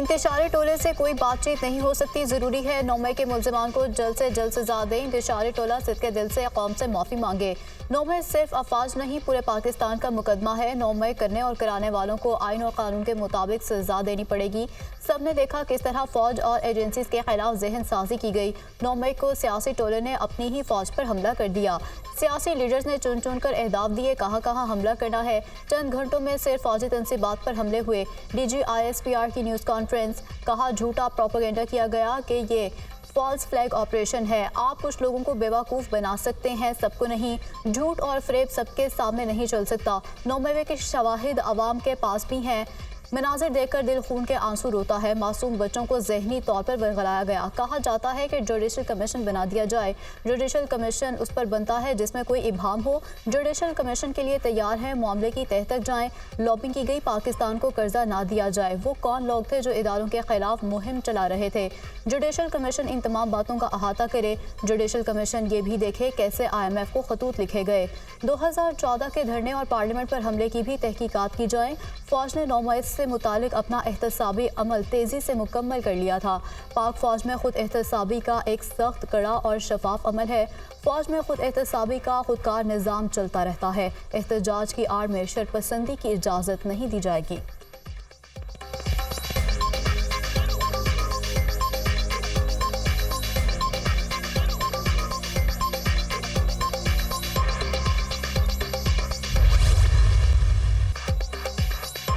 इंतशारी टोले से कोई बातचीत नहीं हो सकती, जरूरी है 9 मई के मुल्जिमान को जल्द से जल्द सजा दें। इंतशारी टोला सिद्के दिल से कौम से माफ़ी मांगे। 9 मई सिर्फ अफवाज नहीं पूरे पाकिस्तान का मुकदमा है। 9 मई करने और कराने वालों को आइन और कानून के मुताबिक सजा देनी पड़ेगी। सबने देखा किस तरह फौज और एजेंसीज के खिलाफ जहन साजी की गई। 9 मई को सियासी टोले ने अपनी ही फौज पर हमला कर दिया। सियासी लीडर्स ने चुन चुन कर अहदाफ दिए कहाँ कहाँ हमला करना है। चंद घंटों में सिर्फ फौजी तनसीबात पर हमले हुए। DG ISPR की न्यूज़ कॉन्फ्रेंस, कहा झूठा प्रोपेगेंडा किया गया कि ये फॉल्स फ्लैग ऑपरेशन है। आप कुछ लोगों को बेवकूफ़ बना सकते हैं, सबको नहीं। झूठ और फ्रेब सबके सामने नहीं चल सकता। 9 मई के शवाहिद अवाम के पास भी हैं। मनाजिर देखकर दिल खून के आंसू रोता है। मासूम बच्चों को जहनी तौर पर बरगलाया गया। कहा जाता है कि जुडिशल कमीशन बना दिया जाए। जुडिशल कमीशन उस पर बनता है जिसमें कोई इबाहम हो। जुडिशल कमीशन के लिए तैयार है, मामले की तह तक जाएं। लॉबिंग की गई, पाकिस्तान को कर्जा ना दिया जाए। वो कौन लोग थे जो इदारों के खिलाफ मुहिम चला रहे थे? जुडिशल कमीशन इन तमाम बातों का अहाता करे। जुडिशल कमीशन ये भी देखे कैसे IMF को खतूत लिखे गए। 2014 के धरने और पार्लियामेंट पर हमले की भी तहकीकात की जाए। फौज ने 9 मई से मुतालिक अपना एहतसाबी अमल तेज़ी से मुकम्मल कर लिया था। पाक फौज में खुद एहतसाबी का एक सख्त, कड़ा और शफाफ अमल है। फौज में खुद एहतसाबी का खुदकार निज़ाम चलता रहता है। एहतजाज की आड़ में शरपसंदी की इजाज़त नहीं दी जाएगी।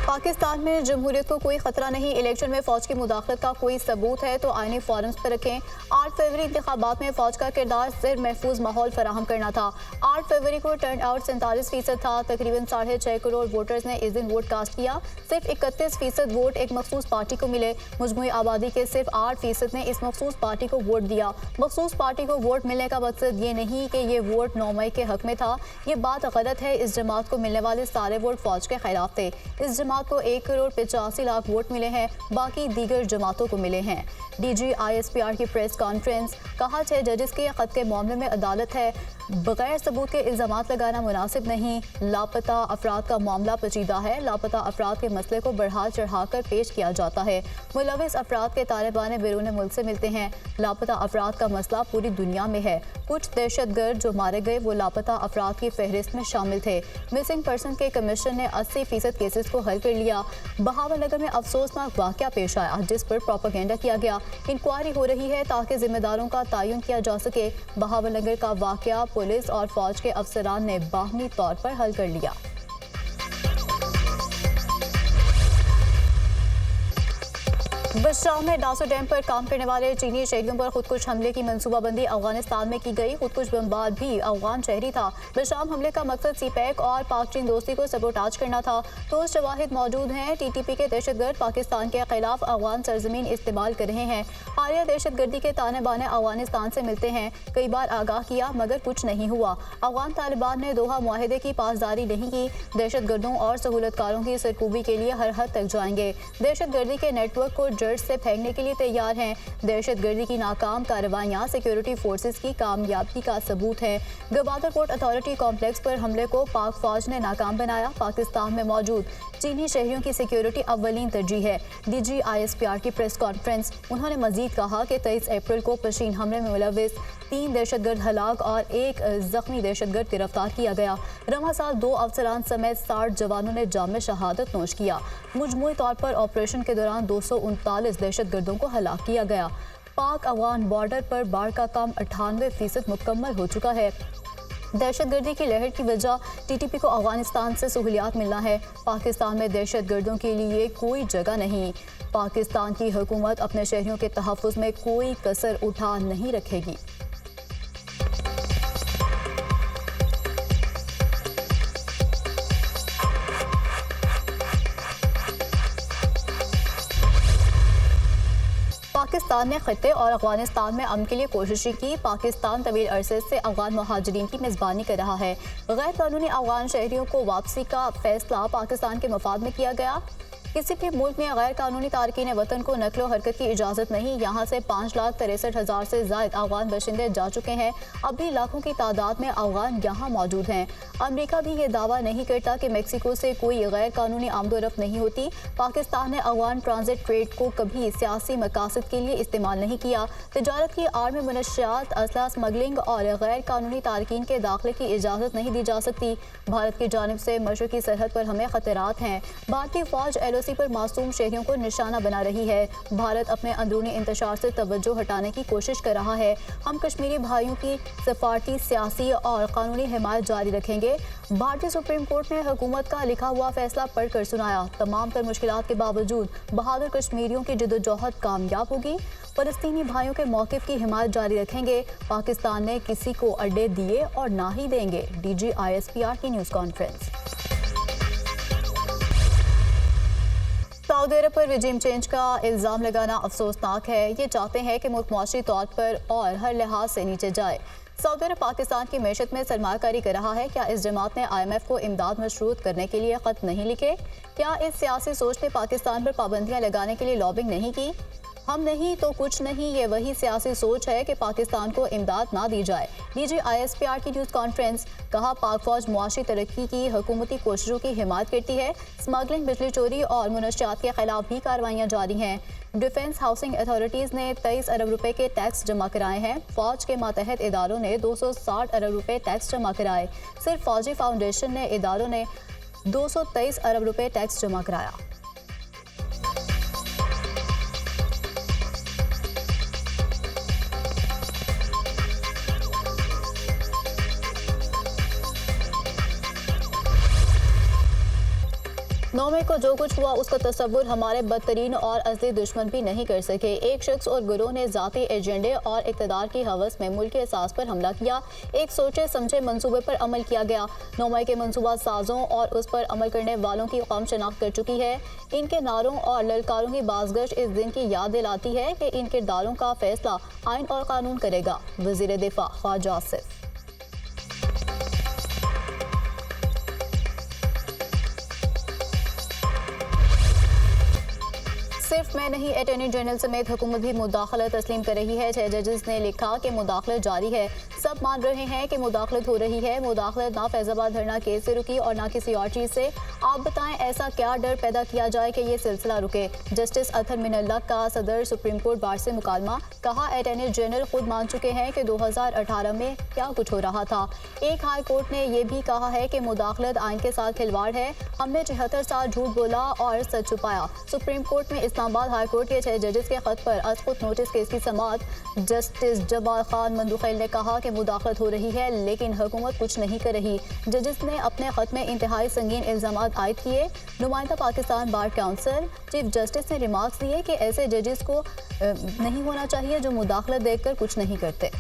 पाकिस्तान में जमहूरियत को कोई खतरा नहीं। इलेक्शन में फौज की मुदाखलत का कोई सबूत है तो आईनी फॉरम्स पर रखें। 8 फरवरी इंतखाबात में फौज का किरदार सिर्फ महफूज माहौल फराहम करना था। 8 फरवरी को टर्न आउट 47% था। तकरीबन 6.5 करोड़ वोटर्स ने इस दिन वोट कास्ट किया। सिर्फ 31% वोट एक मखसूस पार्टी को मिले। मुजमुई आबादी के सिर्फ 8% ने इस मखसूस पार्टी को वोट दिया। मखसूस पार्टी को वोट मिलने का मकसद ये नहीं कि ये वोट 9 मई के हक में था। ये बात गलत है। इस जमात को मिलने वाले सारे वोट फौज के खिलाफ थे। इस जमात को 1 करोड़ 85 लाख वोट मिले हैं, बाकी दीगर जमातों को मिले हैं। DG ISPR की प्रेस कॉन्फ्रेंस, कहा 6 जजेस के खत के मामले में अदालत है। बगैर सबूत के इल्ज़ामात लगाना मुनासिब नहीं। लापता अफराद का मामला पेचीदा है। लापता अफराद के मसले को बढ़ा चढ़ा कर पेश किया जाता है। मुलविस अफराद के तालिबान बैरून मुल्क से मिलते हैं। लापता अफराद का मसला पूरी दुनिया में है। कुछ दहशतगर्द जो मारे गए वो लापता अफराद की फहरिस्त में शामिल थे। मिसिंग पर्सन के कमीशन ने 80% केसेस को हल कर लिया। बहावलनगर में अफसोसनाक वाक़या पेश आया जिस पर प्रोपेगेंडा किया गया। इंक्वायरी हो रही है ताकि जिम्मेदारों का तयन किया जा सके। बहावलनगर का वाक़या पुलिस और फौज के अफसरान ने बाहमी तौर पर हल कर लिया। बशराम में डासो डैम पर काम करने वाले चीनी शहरियों पर खुदकुश हमले की मनसूबाबंदी अफगानिस्तान में की गई। खुदकुश बमबाद भी अफगान शहरी था। बशराम हमले का मकसद सीपैक और पाक चीन दोस्ती को सबोटाज करना था। तो शवाहिद मौजूद हैं। TTP के दहशतगर्द पाकिस्तान के खिलाफ अफगान सरजमीन इस्तेमाल कर रहे हैं। हालिया दहशतगर्दी के ताने बाने अफगानिस्तान से मिलते हैं। कई बार आगाह किया मगर कुछ नहीं हुआ। अफगान तालिबान ने दोहा मुआहिदे की पासदारी नहीं की। दहशतगर्दों और सहूलतकारों की सरकूबी के लिए हर हद तक जाएंगे। दहशतगर्दी के नेटवर्क को जड़ से फेंकने के लिए तैयार हैं। दहशतगर्दी की नाकाम कार्रवाइयां सिक्योरिटी फोर्सेस की कामयाबी का सबूत है। गवादर पोर्ट अथॉरिटी कॉम्प्लेक्स पर हमले को पाक फौज ने नाकाम बनाया। पाकिस्तान में मौजूद चीनी शहरियों की सिक्योरिटी अव्वलीन तरजीह है। DG ISPR की प्रेस कॉन्फ्रेंस, उन्होंने मजीद कहा कि 23 अप्रैल को पशीन हमले में मुलविस 3 दहशतगर्द हलाक और 1 जख्मी दहशतगर्द गिरफ्तार किया गया। रवा साल 2 अफसरान समेत 60 जवानों ने जाम शहादत नोश किया। मुजमुई तौर पर ऑपरेशन के दौरान 239 दहशतगर्दों को हलाक किया गया। पाक अफगान बॉर्डर पर बाढ़ का काम 98% मुकम्मल हो चुका है। दहशतगर्दी की लहर की वजह TTP को अफगानिस्तान से सहूलियात मिलना है। पाकिस्तान में दहशतगर्दों के लिए कोई जगह नहीं। पाकिस्तान की हुकूमत अपने शहरियों के तहफ़्फ़ुज़ में कोई कसर उठा नहीं रखेगी। पाकिस्तान ने खत्ते और अफगानिस्तान में अमन के लिए कोशिशें की। पाकिस्तान तवील अरसे से अफगान महाजरीन की मेज़बानी कर रहा है। गैर कानूनी अफगान शहरियों को वापसी का फैसला पाकिस्तान के मफाद में किया गया। किसी भी मुल्क में गैर कानूनी तारकीन वतन को नकलो हरकत की इजाज़त नहीं। यहाँ से 5,63,000 से ज़ायद अफगान बाशिंदे जा चुके हैं। अब भी लाखों की तादाद में अफगान यहाँ मौजूद हैं। अमरीका भी ये दावा नहीं करता कि मेक्सिको से कोई गैर कानूनी आमदोरफ्त नहीं होती। पाकिस्तान ने अफगान ट्रांजिट ट्रेड को कभी सियासी मकासद के लिए इस्तेमाल नहीं किया। तजारत की आड़ में मनशियात, असला स्मगलिंग और गैर कानूनी तारकीन के दाखिले की इजाज़त नहीं दी जा सकती। भारत की जानिब से मशरकी सरहद पर हमें खतरात हैं। भारतीय फौज LOC पर मासूम शहरियों को निशाना बना रही है। भारत अपने अंदरूनी इंतशार से तवज्जो हटाने की कोशिश कर रहा है। हम कश्मीरी भाइयों की सफारती, सियासी और कानूनी हिमायत जारी रखेंगे। भारतीय सुप्रीम कोर्ट ने हुकूमत का लिखा हुआ फैसला पढ़कर सुनाया। तमाम तर मुश्किलात के बावजूद बहादुर कश्मीरियों की जद्दोजहद कामयाब होगी। फलस्तीनी भाइयों के मौक़िफ़ की हिमायत जारी रखेंगे। पाकिस्तान ने किसी को अड्डे दिए और ना ही देंगे। DG ISPR की न्यूज़ कॉन्फ्रेंस। सऊदी अरब पर रिजीम चेंज का इल्ज़ाम लगाना अफसोसनाक है। ये चाहते हैं कि मुल्क मुआशी तौर पर और हर लिहाज से नीचे जाए। सऊदी अरब पाकिस्तान की मैशत में सरमाकारी कर रहा है। क्या इस जमात ने IMF को इमदाद मशरूत करने के लिए ख़त नहीं लिखे? क्या इस सियासी सोच ने पाकिस्तान पर पाबंदियाँ लगाने के लिए लॉबिंग नहीं की? हम नहीं तो कुछ नहीं, ये वही सियासी सोच है कि पाकिस्तान को इमदाद ना दी जाए। DG ISPR की न्यूज़ कॉन्फ्रेंस। कहा, पाक फौज मुआशी तरक्की की हुकूमती कोशिशों की हिमायत करती है। स्मगलिंग, बिजली चोरी और मुनशियात के खिलाफ भी कार्रवाइयाँ जारी हैं। डिफेंस हाउसिंग अथॉरिटीज़ ने 23 अरब रुपए के टैक्स जमा कराए हैं। फौज के मातहत इदारों ने 260 अरब रुपए टैक्स जमा कराए। सिर्फ फौजी फाउंडेशन ने इदारों ने 223 अरब रुपए टैक्स जमा कराया। नौमे को जो कुछ हुआ उसका तस्वुर हमारे बदतरीन और असली दुश्मन भी नहीं कर सके। एक शख्स और गिरोह ने ज़ाती एजेंडे और इक़्तिदार की हवस में मुल्क के एहसास पर हमला किया। एक सोचे समझे मंसूबे पर अमल किया गया। नौमे के मंसूबा साजों और उस पर अमल करने वालों की कौम शनाख्त कर चुकी है। इनके नारों और ललकारों की बाज़गश इस दिन की याद दिलाती है कि इन किरदारों का फैसला आइन और कानून करेगा। वज़ीर दिफा ख्वाजा आसिफ। सिर्फ मैं नहीं, अटॉर्नी जनरल समेत हुकूमत भी मुदाखलत तस्लीम कर रही है। 6 जजेस ने लिखा कि मुदाखलत जारी है। सब मान रहे हैं कि मुदाखलत हो रही है। मुदाखलत ना फैज़ाबाद धरना केस से रुकी और ना किसी और चीज़ से। आप बताएं, ऐसा क्या डर पैदा किया जाए कि ये सिलसिला रुके? जस्टिस अतहर मिनल्ला का सदर सुप्रीम कोर्ट बार से मुकालमा। कहा, अटॉर्नी जनरल खुद मान चुके हैं कि 2018 में क्या कुछ हो रहा था। एक हाई कोर्ट ने यह भी कहा है कि मुदाखलत आइन के साथ खिलवाड़ है। हमने 74 साल झूठ बोला और सच छुपाया। सुप्रीम कोर्ट में इस्लामाबाद हाई कोर्ट के 6 जजेस के खत पर अस्कुत नोटिस केस की समाअत। जस्टिस जब्बार खान मंदुखैल ने कहा कि मुदाखलत हो रही है लेकिन हुकूमत कुछ नहीं कर रही। जजेस ने अपने खत में इंतहाई संगीन इल्जामात आयद किए। नुमाइंदा Pakistan bar council chief justice ने रिमार्क्स दिए कि ऐसे जजेस को नहीं होना चाहिए जो मुदाखलत देखकर कुछ नहीं करते।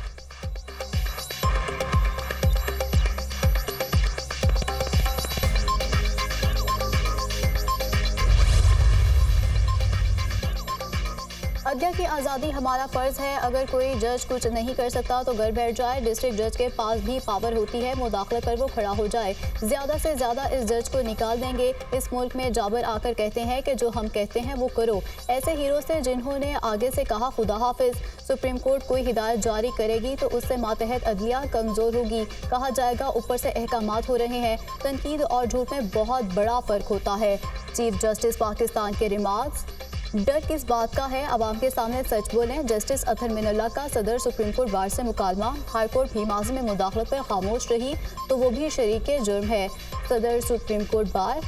अदलिया की आज़ादी हमारा फ़र्ज़ है। अगर कोई जज कुछ नहीं कर सकता तो घर बैठ जाए। डिस्ट्रिक्ट जज के पास भी पावर होती है, मुदाखलत पर वो खड़ा हो जाए। ज़्यादा से ज़्यादा इस जज को निकाल देंगे। इस मुल्क में जाबर आकर कहते हैं कि जो हम कहते हैं वो करो। ऐसे हीरो से जिन्होंने आगे से कहा खुदा हाफिज। सुप्रीम कोर्ट कोई हिदायत जारी करेगी तो उससे मातहत अदलिया कमज़ोर होगी। कहा जाएगा ऊपर से अहकामात हो रहे हैं। तनकीद और झूठ में बहुत बड़ा फ़र्क होता है। चीफ जस्टिस पाकिस्तान के रिमार्क्स। डर किस बात का है, आवाम के सामने सच बोलें। जस्टिस अतहर मिनल्ला का सदर सुप्रीम कोर्ट बार से मुकालमा। हाई कोर्ट भी माजी में मुदाखलत पर खामोश रही तो वो भी शरीक जुर्म है। सदर सुप्रीम कोर्ट बार।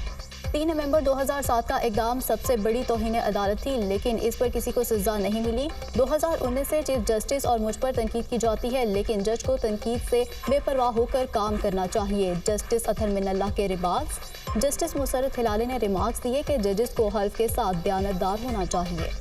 3 नवंबर 2007 का इक़दाम सबसे बड़ी तौहीन अदालत थी लेकिन इस पर किसी को सज़ा नहीं मिली। 2019 से चीफ जस्टिस और मुझ पर तनकीद की जाती है लेकिन जज को तनकीद से बेपरवाह होकर काम करना चाहिए। जस्टिस अतहर मिनल्ला के रिमार्क्स। जस्टिस मुसर्रत हिलाली ने रिमार्क्स दिए कि जजेस को हल्फ के साथ दयानतदार होना चाहिए।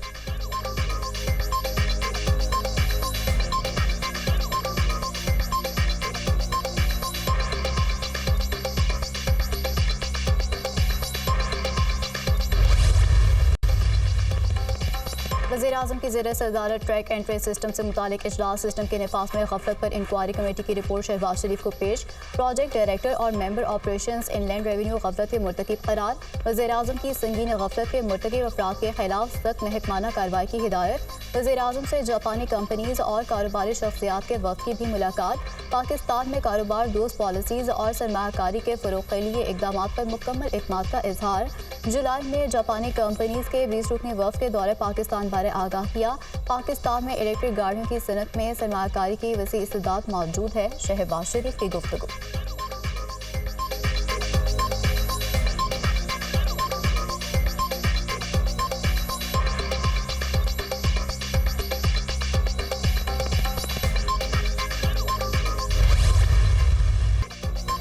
वज़ीर-ए-आज़म की ज़ेर सदारत ट्रैक एंड ट्रेस सिस्टम से मुतालिक इजलास, सिस्टम के निफाज में गफलत पर इंक्वायरी कमेटी की रिपोर्ट शहबाज शरीफ को पेश। प्रोजेक्ट डायरेक्टर और मेंबर ऑपरेशंस इनलैंड रेवेन्यू गफलत के मुर्तकिब करार। वज़ीर-ए-आज़म की संगीन गफलत के मुर्तकिब अफराद के खिलाफ सख्त महकमाना कार्रवाई की हिदायत। वज़ीर-ए-आज़म से जापानी कंपनीज और कारोबारी शख्सियात के वक्त की भी मुलाकात। पाकिस्तान में कारोबार दोस्त पॉलिसीज़ और सरमायाकारी के फ़रोग़ के लिए इक़दाम पर मुकम्मल इत्मीनान का इजहार। जुलाई में जापानी कंपनीज के 20 रुकनी वफ़द के दौरे पाकिस्तान बारे आगाह किया। पाकिस्तान में इलेक्ट्रिक गाड़ियों की सनत में सरमायाकारी की वसी इस्तेदाद मौजूद है। शहबाज शरीफ की गुफ्तगू।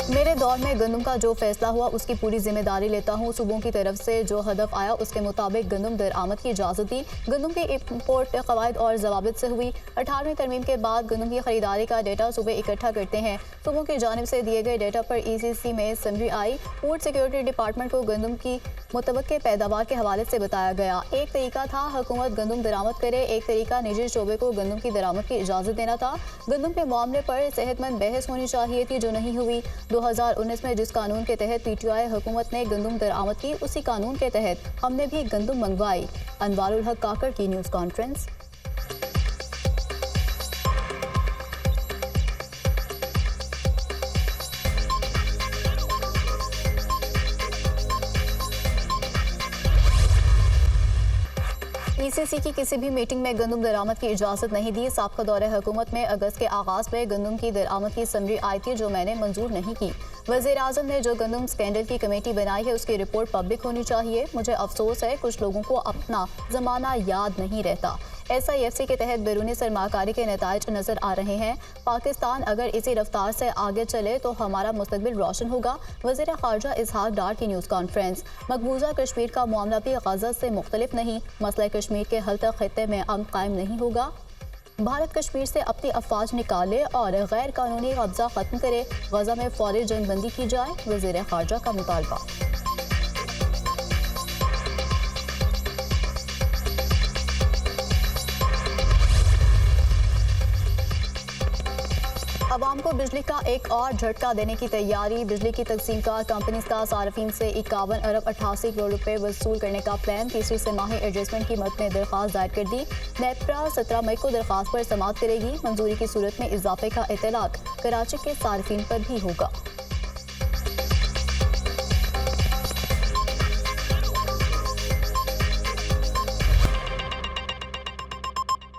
मेरे दौर में गंदम का जो फैसला हुआ उसकी पूरी जिम्मेदारी लेता हूँ। सूबों की तरफ से जो हदफ आया उसके मुताबिक गंदम दरामद की इजाज़त दी। गंदम की इम्पोर्ट कवायद और जवाबित से हुई। 18वीं तरमीम के बाद गंदम की खरीदारी का डेटा सूबे इकट्ठा करते हैं। सूबों की जानिब से दिए गए डेटा पर ECC में समरी आई। फूड सिक्योरिटी डिपार्टमेंट को गंदम की मुतवक्के पैदावार के हवाले से बताया गया। एक तरीका था हुकूमत गंदम दरामद करे, एक तरीका निजी शोबे को गंदम की दरामद की इजाज़त देना था। गंदम के मामले पर सेहतमंद बहस होनी चाहिए थी, जो नहीं हुई। 2019 में जिस कानून के तहत PTI हुकूमत ने गंदम दरामद की, उसी कानून के तहत हमने भी गंदम मंगवाई। अनवारुल हक काकड़ की न्यूज़ कॉन्फ्रेंस। ECC की किसी भी मीटिंग में गंदम दरामद की इजाज़त नहीं दी। साबका दौरे हुकूमत में अगस्त के आगाज़ में गंदम की दरामद की समरी आई थी, जो मैंने मंजूर नहीं की। वज़ीर-ए-आज़म ने जो गंदम स्कैंडल की कमेटी बनाई है उसकी रिपोर्ट पब्लिक होनी चाहिए। मुझे अफसोस है कुछ लोगों को अपना ज़माना याद नहीं रहता। SIFC के तहत बैरूनी सरमाकारी के नताइज नज़र आ रहे हैं। पाकिस्तान अगर इसी रफ्तार से आगे चले तो हमारा मुस्तकबिल रोशन होगा। वज़ीर ख़ारजा इसहाक डार की न्यूज़ कॉन्फ्रेंस। मकबूजा कश्मीर का मामला भी गज़ा से मुख्तलिफ नहीं। मसला कश्मीर के हल तक खित्ते में अमन कायम नहीं होगा। भारत कश्मीर से अपनी अफवाज निकाले और गैर कानूनी कब्जा खत्म करे। गज़ा में फौरी जंगबंदी की जाए। वज़ीर ख़ारजा का मुतालबा। अवाम को बिजली का एक और झटका देने की तैयारी। बिजली की तकसीमकार कंपनीज का सार्फिन से 51 अरब 88 करोड़ रुपए वसूल करने का प्लान। तीसरी तिमाही एडजस्टमेंट की मद में दरख्वास्त दायर कर दी। नेपरा 17 मई को दरख्वास्त पर समाअत करेगी। मंजूरी की सूरत में इजाफे का इतलाक कराची के सार्फिन पर भी होगा।